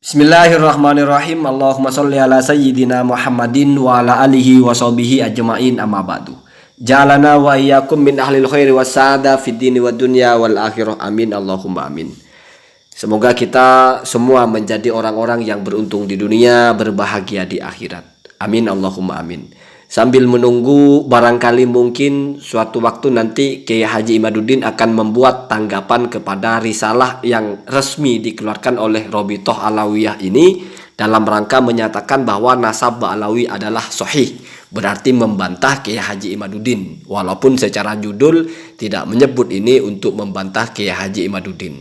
Bismillahirrahmanirrahim. Allahumma sholli ala sayyidina Muhammadin wa ala alihi wa sahbihi ajma'in, amma ba'du. Jalana wa iyyakum min ahlil khairi was-sa'ada fid dini wad dunya wal akhirah. Amin Allahumma amin. Semoga kita semua menjadi orang-orang yang beruntung di dunia, berbahagia di akhirat. Amin Allahumma amin. Sambil menunggu, barangkali mungkin suatu waktu nanti Kiai Haji Imaduddin akan membuat tanggapan kepada risalah yang resmi dikeluarkan oleh Robitoh Alawiyah ini dalam rangka menyatakan bahwa nasab Ba'alawi adalah sahih, berarti membantah Kiai Haji Imaduddin, walaupun secara judul tidak menyebut ini untuk membantah Kiai Haji Imaduddin.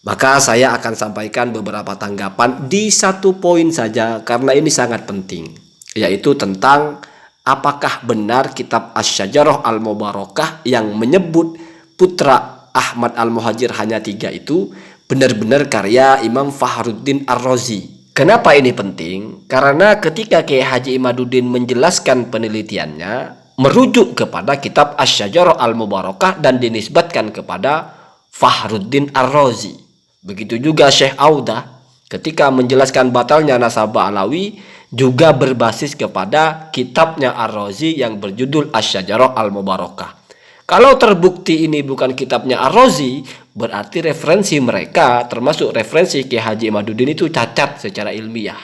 Maka saya akan sampaikan beberapa tanggapan di satu poin saja karena ini sangat penting, yaitu tentang apakah benar kitab Asy-Syajarah Al-Mubarakah yang menyebut putra Ahmad Al-Muhajir hanya 3 itu benar-benar karya Imam Fakhruddin Ar-Razi. Kenapa ini penting? Karena ketika Kiai Haji Imaduddin menjelaskan penelitiannya merujuk kepada kitab Asy-Syajarah Al-Mubarakah dan dinisbatkan kepada Fakhruddin Ar-Razi. Begitu juga Syekh Audah ketika menjelaskan batalnya nasab Ba'alawi juga berbasis kepada kitabnya Ar-Razi yang berjudul Asy-Syajarah Al-Mubarakah. Kalau terbukti ini bukan kitabnya Ar-Razi, berarti referensi mereka termasuk referensi Kiai Haji Imaduddin itu cacat secara ilmiah,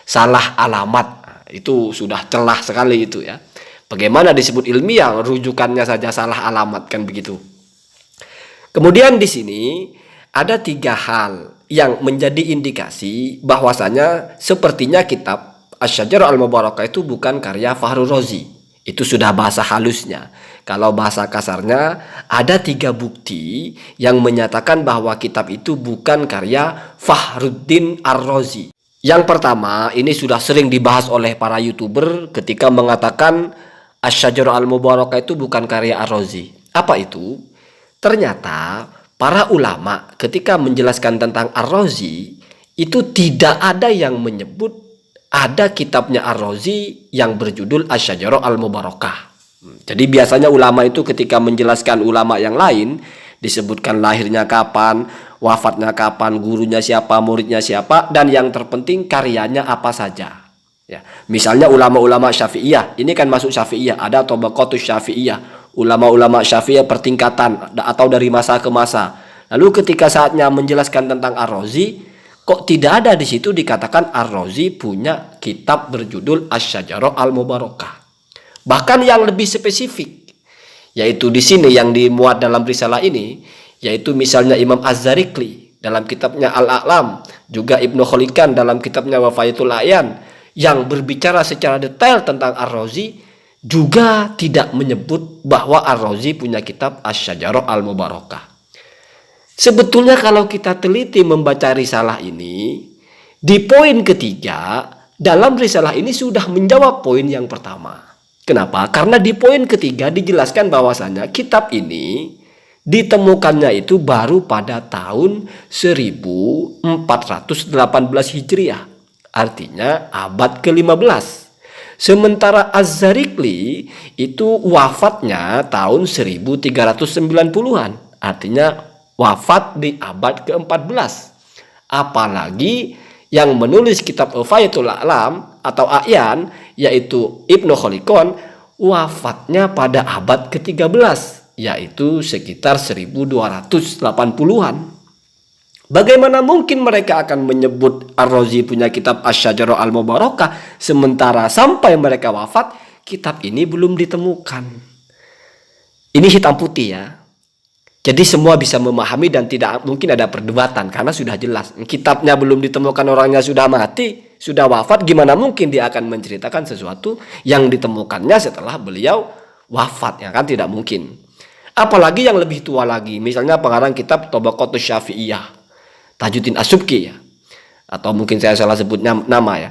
salah alamat. Itu sudah celah sekali itu ya. Bagaimana disebut ilmiah, rujukannya saja salah alamat, kan begitu. Kemudian di sini ada 3 hal yang menjadi indikasi bahwasanya sepertinya kitab Asy-Syajarah Al-Mubarakah itu bukan karya Fakhrul Razi. Itu sudah bahasa halusnya. Kalau bahasa kasarnya, ada 3 bukti yang menyatakan bahwa kitab itu bukan karya Fakhruddin Ar-Razi. Yang pertama, ini sudah sering dibahas oleh para YouTuber ketika mengatakan Asy-Syajarah Al-Mubarakah itu bukan karya Ar-Razi. Apa itu? Ternyata para ulama ketika menjelaskan tentang Ar-Razi itu tidak ada yang menyebut ada kitabnya Ar-Razi yang berjudul Asy-Syajarah Al-Mubarakah. Jadi biasanya ulama itu ketika menjelaskan ulama yang lain disebutkan lahirnya kapan, wafatnya kapan, gurunya siapa, muridnya siapa, dan yang terpenting karyanya apa saja. Ya, misalnya ulama-ulama Syafi'iyah, ini kan masuk Syafi'iyah, ada Tabaqatus Syafi'iyah, ulama-ulama Syafi'iyah pertingkatan atau dari masa ke masa. Lalu ketika saatnya menjelaskan tentang Ar-Razi, kok tidak ada di situ dikatakan Ar-Razi punya kitab berjudul Asy-Syajarah Al-Mubarakah. Bahkan yang lebih spesifik, yaitu di sini yang dimuat dalam risalah ini, yaitu misalnya Imam Az-Zarikli dalam kitabnya Al-A'lam, juga Ibnu Khalikan dalam kitabnya Wafayatul A'yan, yang berbicara secara detail tentang Ar-Razi, juga tidak menyebut bahwa Ar-Razi punya kitab Asy-Syajarah Al-Mubarakah. Sebetulnya kalau kita teliti membaca risalah ini, di poin ketiga, dalam risalah ini sudah menjawab poin yang pertama. Kenapa? Karena di poin ketiga dijelaskan bahwasanya kitab ini ditemukannya itu baru pada tahun 1418 Hijriah. Artinya abad ke-15. Sementara Az-Zarikli itu wafatnya tahun 1390-an. Artinya wafat di abad ke-14. Apalagi yang menulis kitab Wafayatul A'lam atau A'yan, yaitu Ibnu Khalikan, wafatnya pada abad ke-13, yaitu sekitar 1280-an. Bagaimana mungkin mereka akan menyebut Ar-Razi punya kitab Asy-Syajarah Al-Mubarakah sementara sampai mereka wafat kitab ini belum ditemukan? Ini hitam putih ya. Jadi semua bisa memahami dan tidak mungkin ada perdebatan karena sudah jelas. Kitabnya belum ditemukan, orangnya sudah mati, sudah wafat, gimana mungkin dia akan menceritakan sesuatu yang ditemukannya setelah beliau wafat, ya kan, tidak mungkin. Apalagi yang lebih tua lagi, misalnya pengarang kitab Tabaqatus Syafi'iyah, Tajuddin As-Subki ya. Atau mungkin saya salah sebutnya nama ya.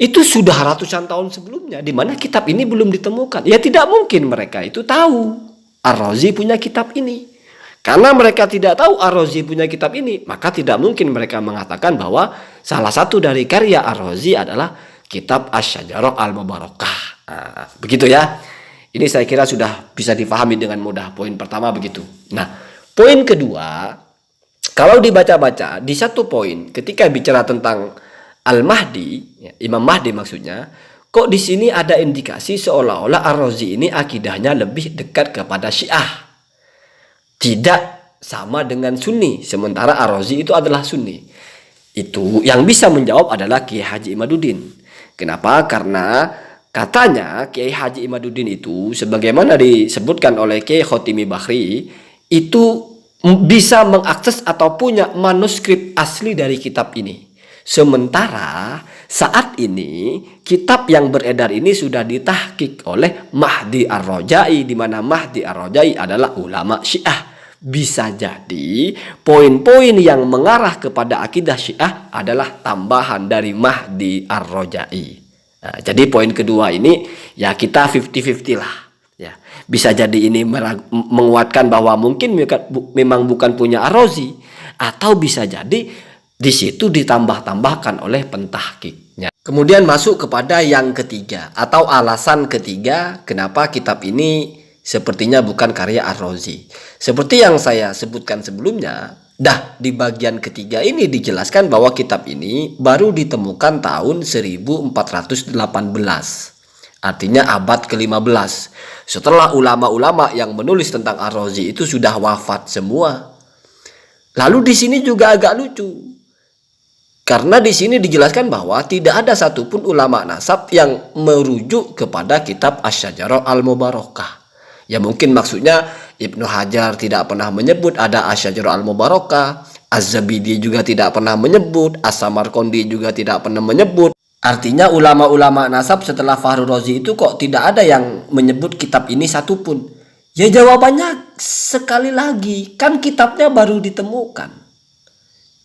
Itu sudah ratusan tahun sebelumnya, di mana kitab ini belum ditemukan. Ya tidak mungkin mereka itu tahu Ar-Razi punya kitab ini. Karena mereka tidak tahu Ar-Razi punya kitab ini, maka tidak mungkin mereka mengatakan bahwa salah satu dari karya Ar-Razi adalah kitab Asy-Syajarah Al-Mubarakah. Nah, begitu ya. Ini saya kira sudah bisa difahami dengan mudah. Poin pertama begitu. Nah, poin kedua, Kalau dibaca-baca di satu poin ketika bicara tentang Al-Mahdi, ya, Imam Mahdi maksudnya, kok di sini ada indikasi seolah-olah Ar-Razi ini akidahnya lebih dekat kepada Syiah. Tidak sama dengan Sunni, sementara Ar-Razi itu adalah Sunni. Itu yang bisa menjawab adalah Kiai Haji Imaduddin. Kenapa? Karena katanya Kiai Haji Imaduddin itu sebagaimana disebutkan oleh Kiai Khotimi Bahri itu bisa mengakses atau punya manuskrip asli dari kitab ini. Sementara saat ini kitab yang beredar ini sudah ditahqiq oleh Mahdi Ar-Rajai, di mana Mahdi Ar-Rajai adalah ulama Syiah. Bisa jadi poin-poin yang mengarah kepada akidah Syiah adalah tambahan dari Mahdi Ar-Rajai. Nah, jadi poin kedua ini ya kita 50-50 lah. Ya, bisa jadi ini menguatkan bahwa mungkin memang bukan punya Ar-Razi, atau bisa jadi di situ ditambah-tambahkan oleh pentahqiqnya. Kemudian masuk kepada yang ketiga atau alasan ketiga kenapa kitab ini sepertinya bukan karya Ar-Razi. Seperti yang saya sebutkan sebelumnya, di bagian ketiga ini dijelaskan bahwa kitab ini baru ditemukan tahun 1418. Artinya abad ke-15. Setelah ulama-ulama yang menulis tentang Ar-Razi itu sudah wafat semua. Lalu di sini juga agak lucu. Karena di sini dijelaskan bahwa tidak ada satupun ulama nasab yang merujuk kepada kitab Asy-Syajarah Al-Mubarakah. Ya mungkin maksudnya Ibnu Hajar tidak pernah menyebut ada Asy-Syajarah Al-Mubarakah. Az-Zabidi juga tidak pernah menyebut. As-Samarqandi juga tidak pernah menyebut. Artinya ulama-ulama nasab setelah Fakhrul Razi itu kok tidak ada yang menyebut kitab ini satupun. Ya jawabannya sekali lagi, kan kitabnya baru ditemukan.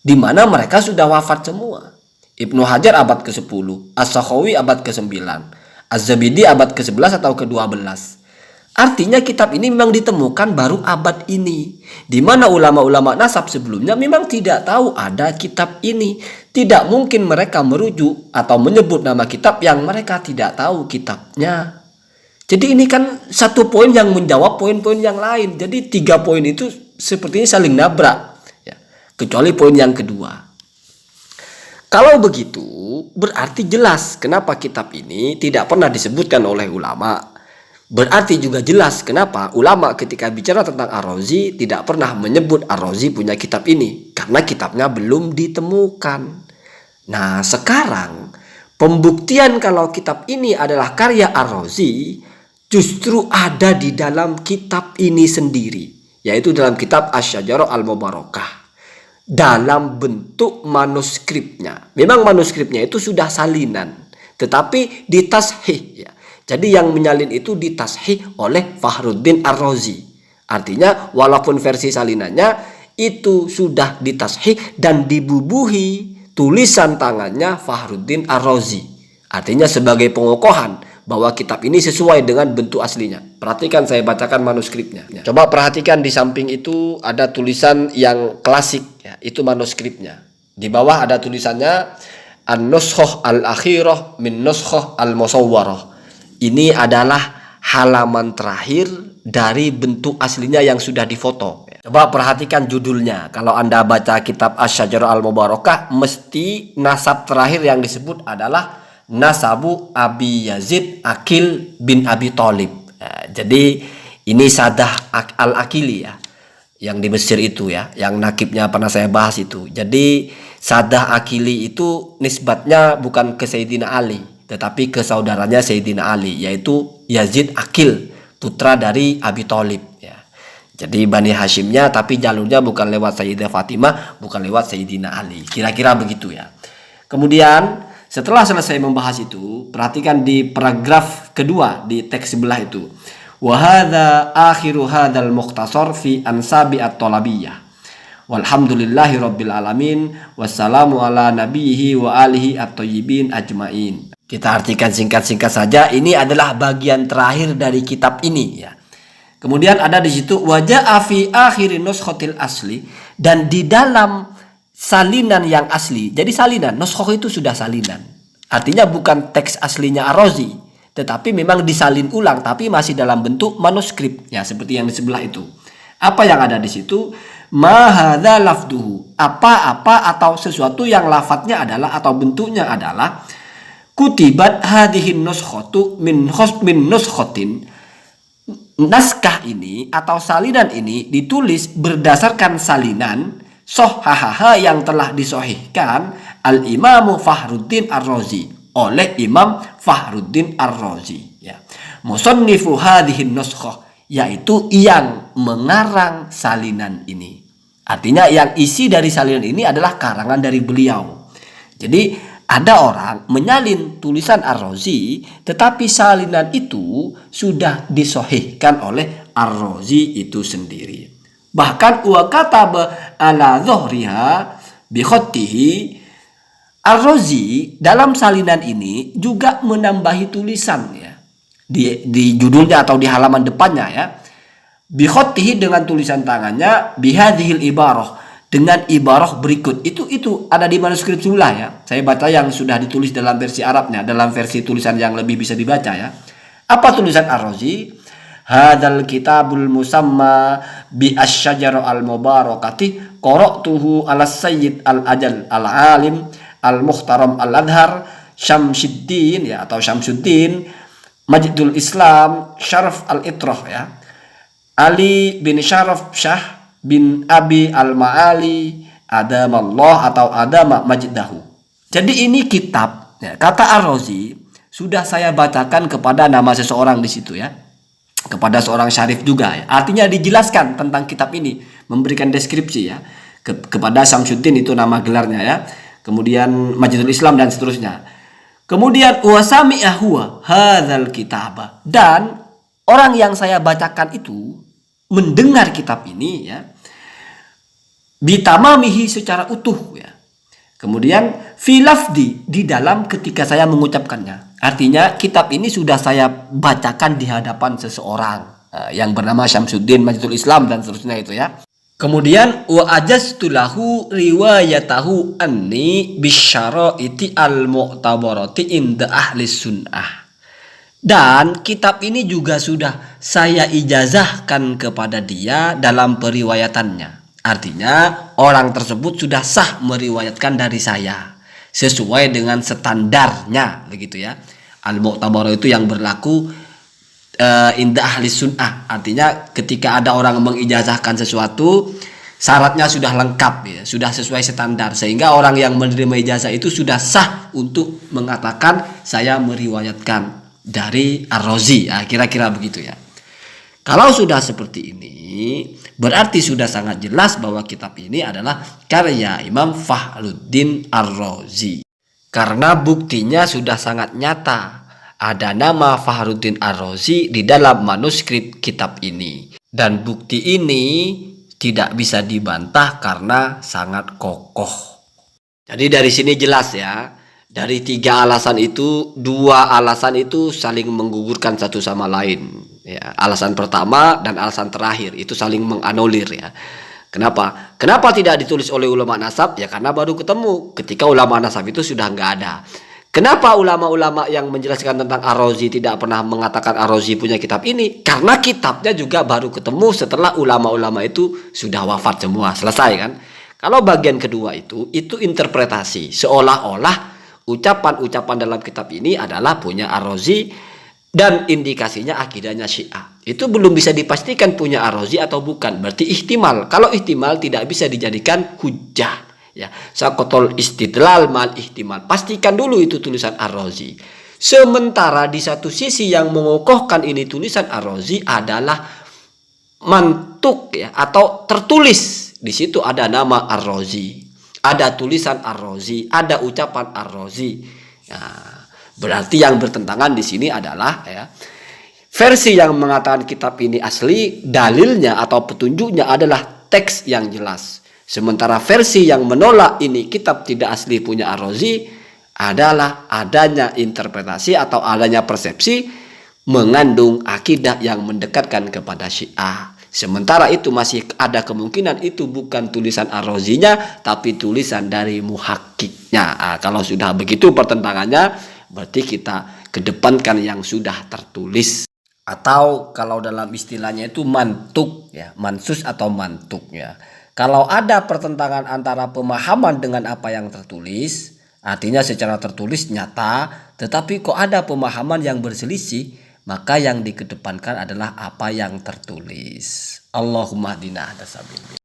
Di mana mereka sudah wafat semua. Ibnu Hajar abad ke-10, As-Sakhawi abad ke-9, Az-Zabidi abad ke-11 atau ke-12. Artinya kitab ini memang ditemukan baru abad ini. Di mana ulama-ulama nasab sebelumnya memang tidak tahu ada kitab ini. Tidak mungkin mereka merujuk atau menyebut nama kitab yang mereka tidak tahu kitabnya. Jadi ini kan satu poin yang menjawab poin-poin yang lain. Jadi 3 poin itu sepertinya saling nabrak. Ya, kecuali poin yang kedua. Kalau begitu berarti jelas kenapa kitab ini tidak pernah disebutkan oleh ulama. Berarti juga jelas kenapa ulama ketika bicara tentang Ar-Razi tidak pernah menyebut Ar-Razi punya kitab ini. Karena kitabnya belum ditemukan. Nah sekarang pembuktian kalau kitab ini adalah karya Ar-Razi justru ada di dalam kitab ini sendiri. Yaitu dalam kitab Asy-Syajarah Al-Mubarakah. Dalam bentuk manuskripnya. Memang manuskripnya itu sudah salinan. Tetapi ditashih ya. Jadi yang menyalin itu ditashih oleh Fakhruddin Ar-Razi. Artinya walaupun versi salinannya itu sudah ditashih dan dibubuhi tulisan tangannya Fakhruddin Ar-Razi. Artinya sebagai pengokohan bahwa kitab ini sesuai dengan bentuk aslinya. Perhatikan saya bacakan manuskripnya. Coba perhatikan di samping itu ada tulisan yang klasik ya, itu manuskripnya. Di bawah ada tulisannya An-Nuskhah Al-Akhirah min Nuskhah Al-Musawwarah. Ini adalah halaman terakhir dari bentuk aslinya yang sudah difoto. Coba perhatikan judulnya. Kalau Anda baca kitab Asy-Syajarah Al-Mubarakah, mesti nasab terakhir yang disebut adalah Nasabu Abi Yazid Aqil bin Abi Thalib. Jadi ini Sadah Al-Aqili ya, yang di Mesir itu ya, yang nakibnya pernah saya bahas itu. Jadi Sadah Aqili itu nisbatnya bukan ke Sayyidina Ali, tetapi ke saudaranya Sayyidina Ali, yaitu Yazid Aqil, putra dari Abi Thalib ya. Jadi Bani Hashimnya, tapi jalurnya bukan lewat Sayyidah Fatimah, bukan lewat Sayyidina Ali. Kira-kira begitu ya. Kemudian setelah selesai membahas itu, perhatikan di paragraf kedua di teks sebelah itu. Wa hadza akhiru hadzal mukhtasar fi ansabi at-talabiyah. Walhamdulillahi rabbil alamin. Wassalamu ala nabiyhi wa alihi at-thayyibin ajmain. Kita artikan singkat-singkat saja. Ini adalah bagian terakhir dari kitab ini ya. Kemudian ada di situ waja'a fi akhiri nuskhatil asli, dan di dalam salinan yang asli. Jadi salinan, nuskhoh itu sudah salinan. Artinya bukan teks aslinya Ar-Razi, tetapi memang disalin ulang tapi masih dalam bentuk manuskrip ya, seperti yang di sebelah itu. Apa yang ada di situ? Ma hadza lafduhu, apa-apa atau sesuatu yang lafadznya adalah atau bentuknya adalah kutibat hadhihin nuskhatu min nuskhatin. Naskah ini atau salinan ini ditulis berdasarkan salinan sohahaha yang telah disohihkan Al-Imamu Fakhruddin Ar-Razi, oleh Imam Fakhruddin Ar-Razi, ya. Musannifu hadhihin nuskhah, yaitu yang mengarang salinan ini. Artinya yang isi dari salinan ini adalah karangan dari beliau. Jadi ada orang menyalin tulisan Ar-Razi, tetapi salinan itu sudah disohihkan oleh Ar-Razi itu sendiri. Bahkan wa kataba ala dhuhriha bi khattihi, Ar-Razi dalam salinan ini juga menambahi tulisan, ya, di judulnya atau di halaman depannya, ya, bi khattihi dengan tulisan tangannya, bihadhil ibarah, dengan ibarah berikut. Itu ada di manuskrip sebelah, ya. Saya baca yang sudah ditulis dalam versi Arabnya, dalam versi tulisan yang lebih bisa dibaca, ya. Apa tulisan Ar-Razi? Hadzal kitabul musamma bi asy-syajarah al-mubarakati qara'tuhu ala sayyid al-ajal al-alim al-muhtaram al-adhar Syamsuddin, ya, atau Syamsuddin Majdul Islam Syaraf al-Itrah, ya, Ali bin Syaraf Syah bin Abi al-Ma'ali adamallah atau adama majdahu. Jadi ini kitab, ya, kata Ar-Razi sudah saya bacakan kepada nama seseorang di situ, ya, kepada seorang syarif juga, ya. Artinya dijelaskan tentang kitab ini, memberikan deskripsi, ya, kepada Syamsuddin, itu nama gelarnya, ya. Kemudian Majdul Islam dan seterusnya. Kemudian wasami'a huwa hadzal kitabah, dan orang yang saya bacakan itu mendengar kitab ini, ya, bitamamihi secara utuh, ya. Kemudian filafdi, di dalam ketika saya mengucapkannya. Artinya kitab ini sudah saya bacakan di hadapan seseorang yang bernama Syamsuddin Majdul Islam dan seterusnya itu, ya. Kemudian wa ajaztu lahu riwayatahu anni bisyaraiti al-mu'tabarati inda ahli sunnah. Dan kitab ini juga sudah saya ijazahkan kepada dia dalam periwayatannya. Artinya orang tersebut sudah sah meriwayatkan dari saya sesuai dengan standarnya, begitu, ya. Al-mu'tabar itu yang berlaku inda ahli sunnah. Artinya ketika ada orang mengijazahkan sesuatu, syaratnya sudah lengkap, ya, sudah sesuai standar, sehingga orang yang menerima ijazah itu sudah sah untuk mengatakan saya meriwayatkan dari Ar-Razi, ya, kira-kira begitu, ya. Kalau sudah seperti ini, berarti sudah sangat jelas bahwa kitab ini adalah karya Imam Fakhruddin Ar-Razi. Karena buktinya sudah sangat nyata, ada nama Fakhruddin Ar-Razi di dalam manuskrip kitab ini. Dan bukti ini tidak bisa dibantah karena sangat kokoh. Jadi dari sini jelas, ya, dari 3 alasan itu, 2 alasan itu saling menggugurkan satu sama lain, ya. Alasan pertama dan alasan terakhir itu saling menganulir, ya. Kenapa? Kenapa tidak ditulis oleh ulama nasab? Ya karena baru ketemu ketika ulama nasab itu sudah nggak ada. Kenapa ulama-ulama yang menjelaskan tentang Ar-Razi tidak pernah mengatakan Ar-Razi punya kitab ini? Karena kitabnya juga baru ketemu setelah ulama-ulama itu sudah wafat semua, selesai, kan? Kalau bagian kedua itu interpretasi, seolah-olah ucapan-ucapan dalam kitab ini adalah punya Ar-Razi dan indikasinya akidahnya Syiah. Itu belum bisa dipastikan punya Ar-Razi atau bukan. Berarti ihtimal. Kalau ihtimal tidak bisa dijadikan hujjah, ya. Saqatul istidlal mal ihtimal. Pastikan dulu itu tulisan Ar-Razi. Sementara di satu sisi yang mengokohkan ini tulisan Ar-Razi adalah mantuk, ya, atau tertulis. Di situ ada nama Ar-Razi, ada tulisan Ar-Razi, ada ucapan Ar-Razi. Nah, berarti yang bertentangan di sini adalah, ya, versi yang mengatakan kitab ini asli, dalilnya atau petunjuknya adalah teks yang jelas. Sementara versi yang menolak ini kitab tidak asli punya Ar-Razi adalah adanya interpretasi atau adanya persepsi mengandung akidah yang mendekatkan kepada Syiah. Sementara itu masih ada kemungkinan itu bukan tulisan Ar-Razinya tapi tulisan dari muhakkiknya. Nah, kalau sudah begitu pertentangannya, berarti kita kedepankan yang sudah tertulis. Atau kalau dalam istilahnya itu mantuk, ya, mansus atau mantuk, ya. Kalau ada pertentangan antara pemahaman dengan apa yang tertulis, artinya secara tertulis nyata, tetapi kok ada pemahaman yang berselisih, maka yang dikedepankan adalah apa yang tertulis. Allahumma hdina hadasabil.